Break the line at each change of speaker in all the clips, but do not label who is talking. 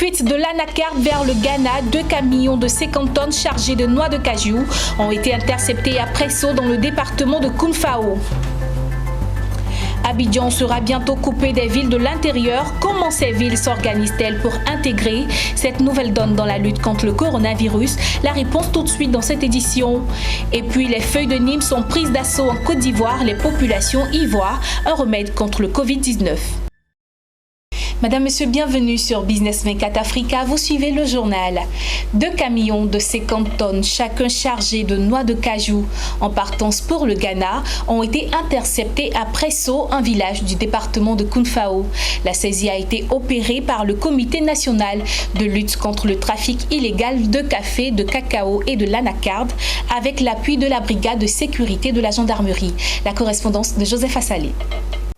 fuite de l'anacarde vers le Ghana, 2 camions de 50 tonnes chargés de noix de cajou ont été interceptés à Presso dans le département de Kounfao. Abidjan sera bientôt coupé des villes de l'intérieur. Comment ces villes s'organisent-elles pour intégrer cette nouvelle donne dans la lutte contre le coronavirus? La réponse tout de suite dans cette édition. Et puis les feuilles de Nîmes sont prises d'assaut en Côte d'Ivoire. Les populations y voient un remède contre le Covid-19. Madame, Monsieur, bienvenue sur Business 24 Africa. Vous suivez le journal. 2 camions de 50 tonnes, chacun chargé de noix de cajou en partance pour le Ghana, ont été interceptés à Presso, un village du département de Kounfao. La saisie a été opérée par le Comité national de lutte contre le trafic illégal de café, de cacao et de l'anacarde, avec l'appui de la brigade de sécurité de la gendarmerie. La correspondance de Joseph Assalé.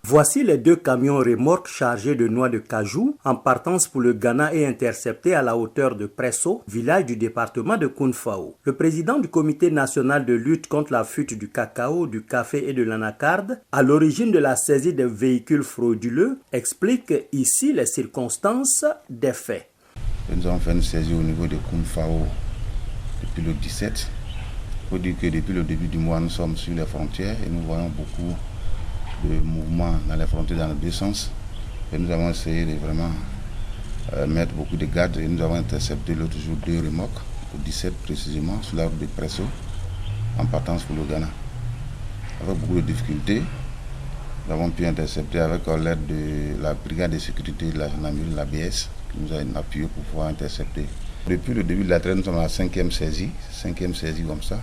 Voici les 2 camions remorques chargés de noix de cajou en partance pour le Ghana et interceptés à la hauteur de Presso, village du département de Kounfao. Le président du Comité national de lutte contre la fuite du cacao, du café et de l'anacarde, à l'origine de la saisie des véhicules frauduleux, explique ici les circonstances des faits.
Nous avons fait une saisie au niveau de Kounfao depuis le 17. Il faut dire que depuis le début du mois, nous sommes sur les frontières et nous voyons beaucoup de mouvements dans les frontières dans les 2 sens. Et nous avons essayé de vraiment mettre beaucoup de gardes et nous avons intercepté l'autre jour 2 remorques, au 17 précisément, sur la route de Presso, en partance pour le Ghana. Avec beaucoup de difficultés, nous avons pu intercepter avec l'aide de la brigade de sécurité de la gendarmerie, l'ABS, qui nous a appuyé pour pouvoir intercepter. Depuis le début de la traite, nous sommes à la 5e saisie comme ça.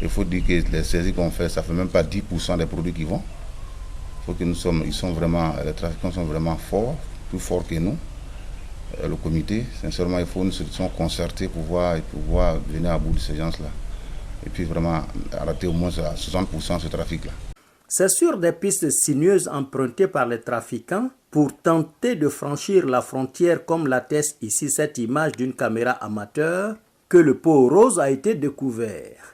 Il faut dire que les saisies qu'on fait, ça ne fait même pas 10% des produits qui vont. Il faut que les trafiquants sont vraiment forts, plus forts que nous. Le comité, sincèrement, il faut une solution concertée pour pouvoir venir à bout de ces gens-là. Et puis vraiment arrêter au moins à 60% ce trafic-là.
C'est sur des pistes sinueuses empruntées par les trafiquants pour tenter de franchir la frontière, comme l'atteste ici cette image d'une caméra amateur, que le pot rose a été découvert.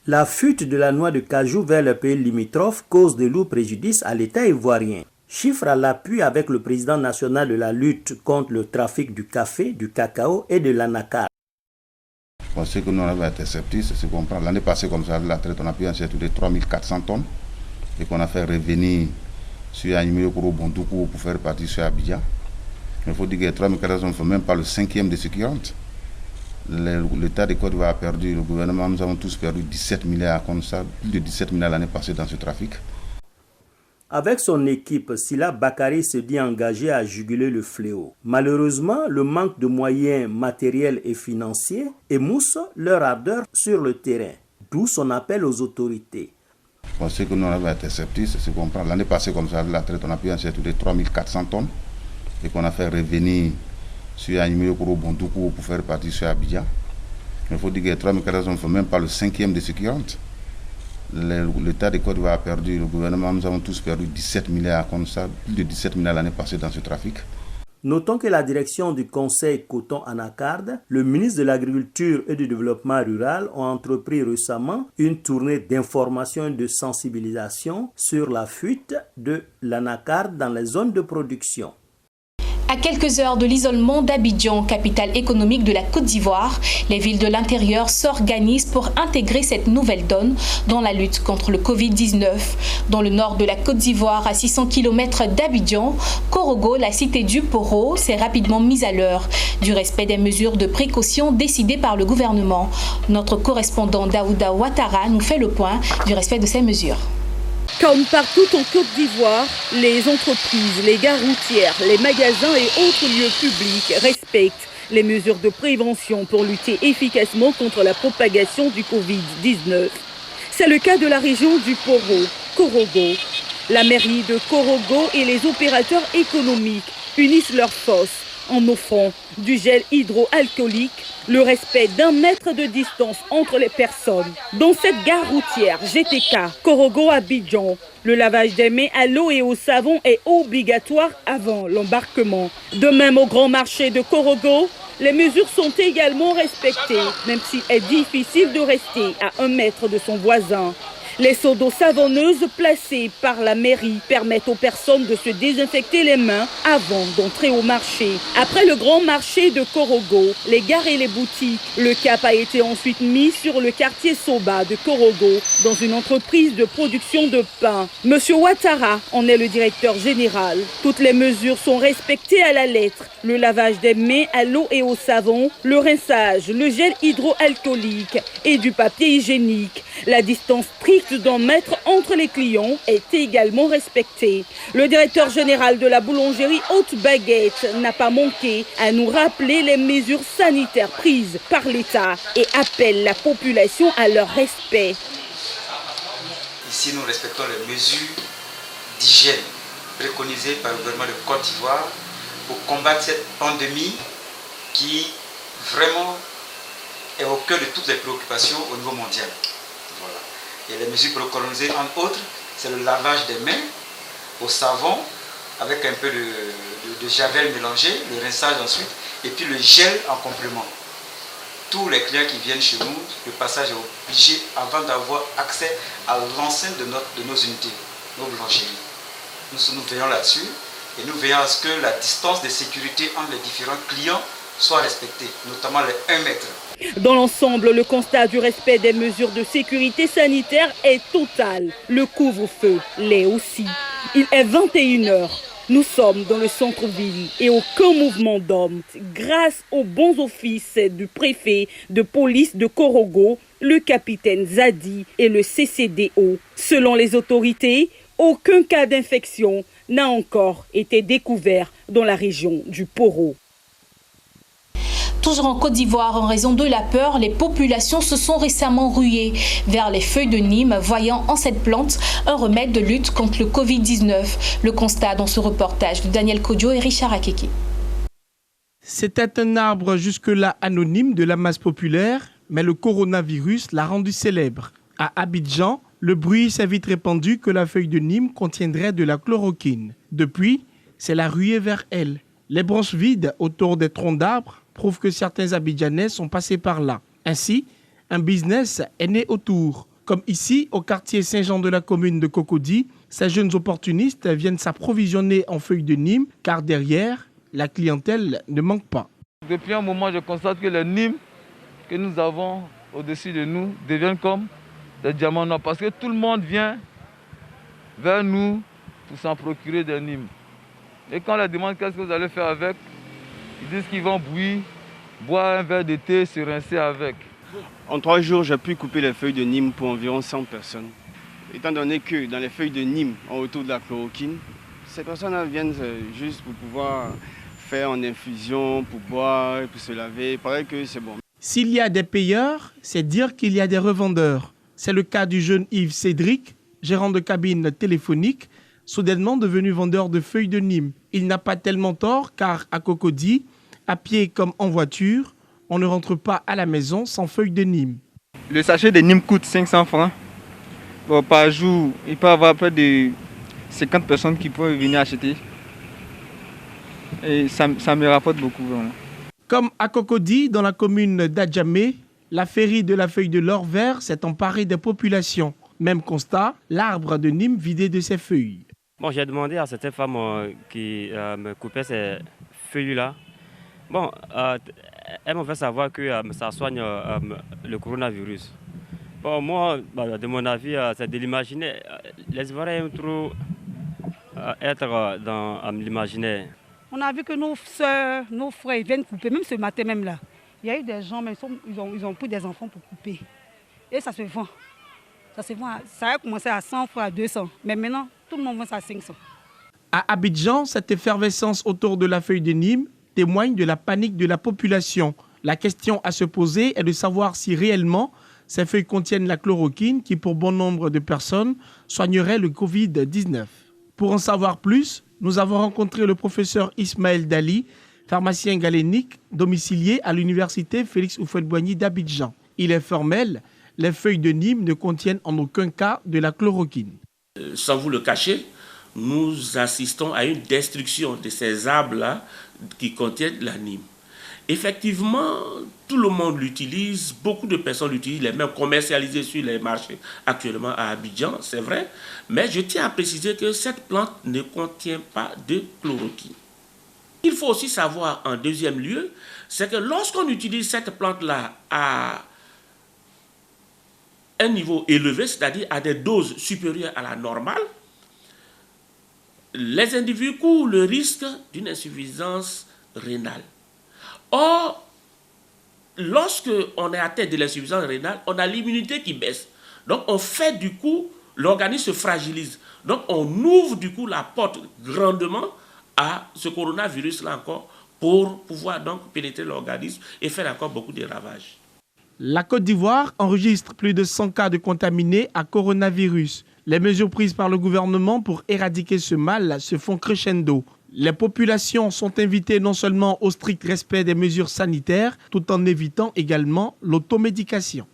La fuite de la noix de cajou vers le pays limitrophe cause de lourds préjudices à l'État ivoirien. Chiffre à l'appui avec le président national de la lutte contre le trafic du café, du cacao et de l'anacarde.
Ce que nous avons intercepté, c'est ce qu'on prend. L'année passée, comme ça, la traite, on a pu intercepter 3400 tonnes et qu'on a fait revenir sur Animé Koro Bondoukou pour faire partie sur Abidjan. Il faut dire que 3400 tonnes ne font même pas le 5e de ce qui rentre. L'État de Côte d'Ivoire a perdu, le gouvernement, nous avons tous perdu 17 milliards comme ça, plus de 17 milliards l'année passée dans ce trafic.
Avec son équipe, Sila Bakari se dit engagé à juguler le fléau. Malheureusement, le manque de moyens matériels et financiers émousse leur ardeur sur le terrain, d'où son appel aux autorités.
Ce que nous avons intercepté, c'est ce qu'on prend. L'année passée, comme ça, la traite, on a pu intercepter 3400 tonnes et qu'on a fait revenir sur Animé Koro Bondoukou pour faire partie sur Abidjan. Il faut dire que 3400 ne font même pas le 5e de ce qui rentre. L'État de Côte d'Ivoire a perdu, le gouvernement, nous avons tous perdu 17 milliards comme ça, plus de 17 milliards l'année passée dans ce trafic.
Notons que la direction du Conseil Coton Anacarde, le ministre de l'Agriculture et du Développement rural ont entrepris récemment une tournée d'information et de sensibilisation sur la fuite de l'anacarde dans les zones de production.
À quelques heures de l'isolement d'Abidjan, capitale économique de la Côte d'Ivoire, les villes de l'intérieur s'organisent pour intégrer cette nouvelle donne dans la lutte contre le Covid-19. Dans le nord de la Côte d'Ivoire, à 600 km d'Abidjan, Korogo, la cité du Poro, s'est rapidement mise à l'heure du respect des mesures de précaution décidées par le gouvernement. Notre correspondant Daouda Ouattara nous fait le point du respect de ces mesures.
Comme partout en Côte d'Ivoire, les entreprises, les gares routières, les magasins et autres lieux publics respectent les mesures de prévention pour lutter efficacement contre la propagation du Covid-19. C'est le cas de la région du Poro, Korogo. La mairie de Korogo et les opérateurs économiques unissent leurs forces en offrant du gel hydroalcoolique, le respect d'1 mètre de distance entre les personnes. Dans cette gare routière GTK, Korogo Abidjan, le lavage des mains à l'eau et au savon est obligatoire avant l'embarquement. De même au grand marché de Korogo, les mesures sont également respectées, même s'il est difficile de rester à 1 mètre de son voisin. Les seaux d'eau savonneuse placés par la mairie permettent aux personnes de se désinfecter les mains avant d'entrer au marché. Après le grand marché de Korogo, les gares et les boutiques, le cap a été ensuite mis sur le quartier Soba de Korogo, dans une entreprise de production de pain. Monsieur Ouattara en est le directeur général. Toutes les mesures sont respectées à la lettre. Le lavage des mains à l'eau et au savon, le rinçage, le gel hydroalcoolique et du papier hygiénique. La distance stricte d'1 mètre entre les clients est également respectée. Le directeur général de la boulangerie Haute Baguette n'a pas manqué à nous rappeler les mesures sanitaires prises par l'État et appelle la population à leur respect.
Ici, nous respectons les mesures d'hygiène préconisées par le gouvernement de Côte d'Ivoire pour combattre cette pandémie qui vraiment est au cœur de toutes les préoccupations au niveau mondial. Voilà. Et les mesures préconisées, entre autres, c'est le lavage des mains au savon avec un peu de javel mélangé, le rinçage ensuite, et puis le gel en complément. Tous les clients qui viennent chez nous, le passage est obligé avant d'avoir accès à l'enceinte de nos unités, nos boulangeries. Nous veillons là-dessus et nous veillons à ce que la distance de sécurité entre les différents clients soit respectée, notamment les 1 mètre.
Dans l'ensemble, le constat du respect des mesures de sécurité sanitaire est total. Le couvre-feu l'est aussi. Il est 21h. Nous sommes dans le centre-ville et aucun mouvement d'hommes. Grâce aux bons offices du préfet de police de Korogo, le capitaine Zadi et le CCDO. Selon les autorités, aucun cas d'infection n'a encore été découvert dans la région du Poro.
Toujours en Côte d'Ivoire, en raison de la peur, les populations se sont récemment ruées vers les feuilles de Nîmes, voyant en cette plante un remède de lutte contre le Covid-19. Le constat dans ce reportage de Daniel Kodjo et Richard Akeke.
C'était un arbre jusque-là anonyme de la masse populaire, mais le coronavirus l'a rendu célèbre. À Abidjan, le bruit s'est vite répandu que la feuille de Nîmes contiendrait de la chloroquine. Depuis, c'est la ruée vers elle. Les branches vides autour des troncs d'arbres prouvent que certains Abidjanais sont passés par là. Ainsi, un business est né autour. Comme ici, au quartier Saint-Jean de la commune de Cocody, ces jeunes opportunistes viennent s'approvisionner en feuilles de Nîmes, car derrière, la clientèle ne manque pas.
Depuis un moment, je constate que les Nîmes que nous avons au-dessus de nous deviennent comme des diamants noirs, parce que tout le monde vient vers nous pour s'en procurer des Nîmes. Et quand on leur demande qu'est-ce que vous allez faire avec, ils disent qu'ils vont bouillir, boire un verre de thé, se rincer avec.
En 3 jours, j'ai pu couper les feuilles de Nîmes pour environ 100 personnes. Étant donné que dans les feuilles de Nîmes, on retrouve de la chloroquine, ces personnes viennent juste pour pouvoir faire en infusion, pour boire, pour se laver. Il paraît que c'est bon.
S'il y a des payeurs, c'est dire qu'il y a des revendeurs. C'est le cas du jeune Yves Cédric, gérant de cabine téléphonique, soudainement devenu vendeur de feuilles de Nîmes. Il n'a pas tellement tort car à Cocody, à pied comme en voiture, on ne rentre pas à la maison sans feuilles de Nîmes.
Le sachet de Nîmes coûte 500 francs. Bon, par jour, il peut y avoir près de 50 personnes qui peuvent venir acheter. Et ça me rapporte beaucoup. Vraiment.
Comme à Cocody, dans la commune d'Adjamé, la féerie de la feuille de l'or vert s'est emparée des populations. Même constat, l'arbre de Nîmes vidé de ses feuilles.
Bon, j'ai demandé à cette femme qui me coupait ces feuilles-là. Bon, elle m'a fait savoir que ça soigne le coronavirus. Bon, moi, de mon avis, c'est de l'imaginer. Les Ivoiriens aiment trop être dans l'imaginaire.
On a vu que nos soeurs, nos frères viennent couper, même ce matin même là. Il y a eu des gens, mais ils ont pris des enfants pour couper. Et ça se vend. Ça a commencé à 100 francs, à 200. Mais maintenant, tout le monde vend ça à 500.
À Abidjan, cette effervescence autour de la feuille de Nîmes témoigne de la panique de la population. La question à se poser est de savoir si réellement ces feuilles contiennent la chloroquine qui, pour bon nombre de personnes, soignerait le Covid-19. Pour en savoir plus, nous avons rencontré le professeur Ismaël Dali, pharmacien galénique, domicilié à l'université Félix Houphouët-Boigny d'Abidjan. Il est formel, les feuilles de Nîmes ne contiennent en aucun cas de la chloroquine.
Sans vous le cacher, nous assistons à une destruction de ces arbres-là qui contiennent la Nîmes. Effectivement, tout le monde l'utilise, beaucoup de personnes l'utilisent, il est même commercialisé sur les marchés actuellement à Abidjan, c'est vrai. Mais je tiens à préciser que cette plante ne contient pas de chloroquine. Il faut aussi savoir en deuxième lieu, c'est que lorsqu'on utilise cette plante-là à un niveau élevé, c'est-à-dire à des doses supérieures à la normale, les individus courent le risque d'une insuffisance rénale. Or, lorsque on est atteint de l'insuffisance rénale, on a l'immunité qui baisse. Donc, on fait du coup, l'organisme se fragilise. Donc, on ouvre du coup la porte grandement à ce coronavirus-là encore pour pouvoir donc pénétrer l'organisme et faire encore beaucoup de ravages.
La Côte d'Ivoire enregistre plus de 100 cas de contaminés à coronavirus. Les mesures prises par le gouvernement pour éradiquer ce mal se font crescendo. Les populations sont invitées non seulement au strict respect des mesures sanitaires, tout en évitant également l'automédication.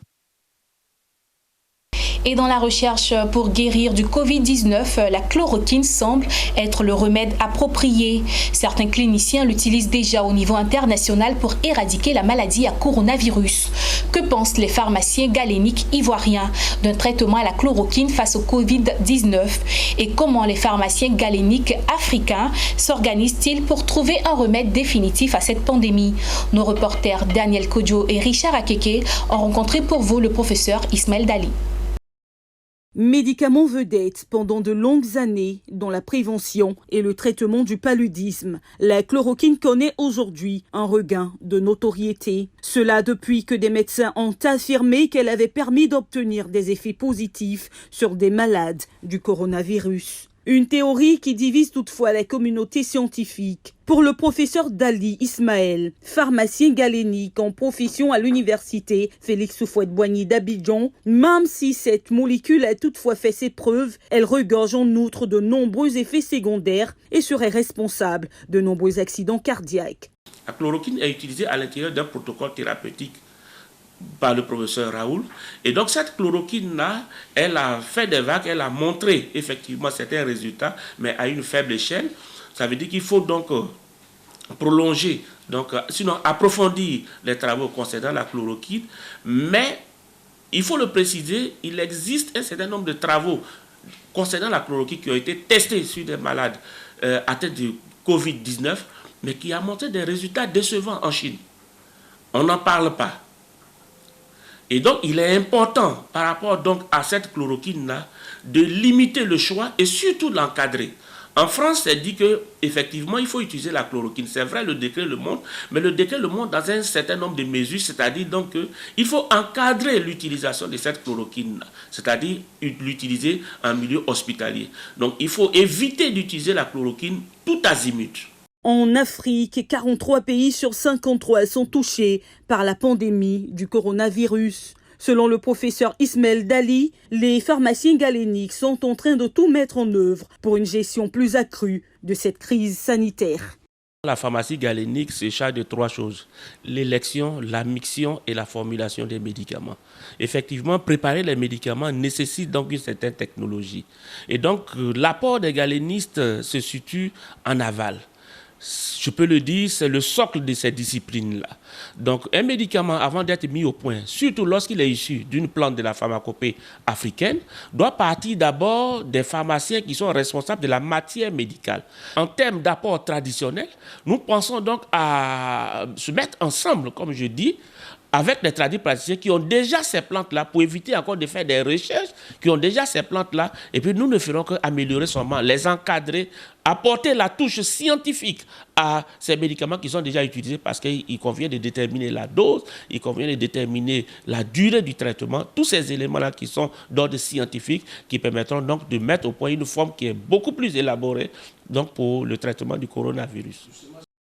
Et dans la recherche pour guérir du Covid-19, la chloroquine semble être le remède approprié. Certains cliniciens l'utilisent déjà au niveau international pour éradiquer la maladie à coronavirus. Que pensent les pharmaciens galéniques ivoiriens d'un traitement à la chloroquine face au Covid-19? Et comment les pharmaciens galéniques africains s'organisent-ils pour trouver un remède définitif à cette pandémie? Nos reporters Daniel Kodjo et Richard Akeke ont rencontré pour vous le professeur Ismaël Dali.
Médicament vedette pendant de longues années dans la prévention et le traitement du paludisme, la chloroquine connaît aujourd'hui un regain de notoriété. Cela depuis que des médecins ont affirmé qu'elle avait permis d'obtenir des effets positifs sur des malades du coronavirus. Une théorie qui divise toutefois la communauté scientifique. Pour le professeur Dali Ismaël, pharmacien galénique en profession à l'université Félix Houphouët-Boigny d'Abidjan, même si cette molécule a toutefois fait ses preuves, elle regorge en outre de nombreux effets secondaires et serait responsable de nombreux accidents cardiaques.
La chloroquine est utilisée à l'intérieur d'un protocole thérapeutique par le professeur Raoul. Et donc cette chloroquine-là, elle a fait des vagues, elle a montré effectivement certains résultats, mais à une faible échelle. Ça veut dire qu'il faut donc prolonger, sinon approfondir les travaux concernant la chloroquine. Mais il faut le préciser, il existe un certain nombre de travaux concernant la chloroquine qui ont été testés sur des malades atteints de Covid-19, mais qui a montré des résultats décevants en Chine. On n'en parle pas. Et donc, il est important, par rapport donc à cette chloroquine-là, de limiter le choix et surtout de l'encadrer. En France, c'est dit qu'effectivement, il faut utiliser la chloroquine. C'est vrai, le décret le montre, mais le décret le montre dans un certain nombre de mesures, c'est-à-dire donc qu'il faut encadrer l'utilisation de cette chloroquine-là, c'est-à-dire l'utiliser en milieu hospitalier. Donc, il faut éviter d'utiliser la chloroquine tout azimut.
En Afrique, 43 pays sur 53 sont touchés par la pandémie du coronavirus. Selon le professeur Ismaël Dali, les pharmaciens galéniques sont en train de tout mettre en œuvre pour une gestion plus accrue de cette crise sanitaire.
La pharmacie galénique se charge de 3 choses, l'élection, la mixion et la formulation des médicaments. Effectivement, préparer les médicaments nécessite donc une certaine technologie. Et donc, l'apport des galénistes se situe en aval. Je peux le dire, c'est le socle de ces disciplines-là. Donc, un médicament, avant d'être mis au point, surtout lorsqu'il est issu d'une plante de la pharmacopée africaine, doit partir d'abord des pharmaciens qui sont responsables de la matière médicale. En termes d'apport traditionnel, nous pensons donc à se mettre ensemble, comme je dis, avec les tradipraticiens qui ont déjà ces plantes-là pour éviter encore de faire des recherches, qui ont déjà ces plantes-là. Et puis nous ne ferons qu'améliorer seulement, les encadrer, apporter la touche scientifique à ces médicaments qui sont déjà utilisés parce qu'il convient de déterminer la dose, il convient de déterminer la durée du traitement, tous ces éléments-là qui sont d'ordre scientifique qui permettront donc de mettre au point une forme qui est beaucoup plus élaborée donc pour le traitement du coronavirus.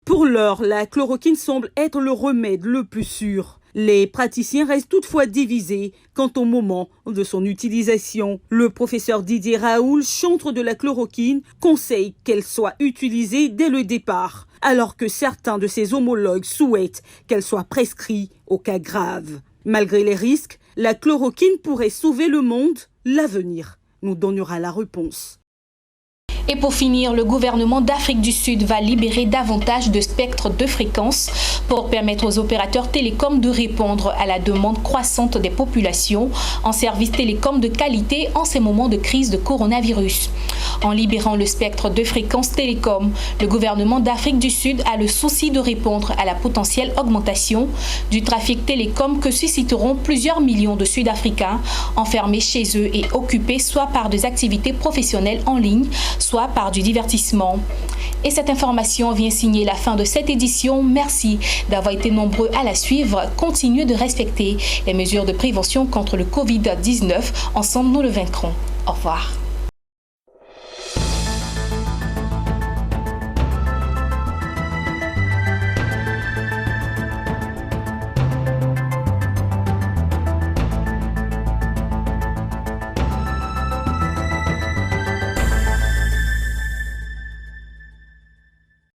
Pour l'heure, la chloroquine semble être le remède le plus sûr. Les praticiens restent toutefois divisés quant au moment de son utilisation. Le professeur Didier Raoul, chantre de la chloroquine, conseille qu'elle soit utilisée dès le départ, alors que certains de ses homologues souhaitent qu'elle soit prescrite au cas grave. Malgré les risques, la chloroquine pourrait sauver le monde. L'avenir nous donnera la réponse.
Et pour finir, le gouvernement d'Afrique du Sud va libérer davantage de spectres de fréquences pour permettre aux opérateurs télécoms de répondre à la demande croissante des populations en services télécoms de qualité en ces moments de crise de coronavirus. En libérant le spectre de fréquences télécoms, le gouvernement d'Afrique du Sud a le souci de répondre à la potentielle augmentation du trafic télécom que susciteront plusieurs millions de Sud-Africains enfermés chez eux et occupés soit par des activités professionnelles en ligne, soit par du divertissement. Et cette information vient signer la fin de cette édition. Merci d'avoir été nombreux à la suivre. Continuez de respecter les mesures de prévention contre le Covid-19. Ensemble, nous le vaincrons. Au revoir.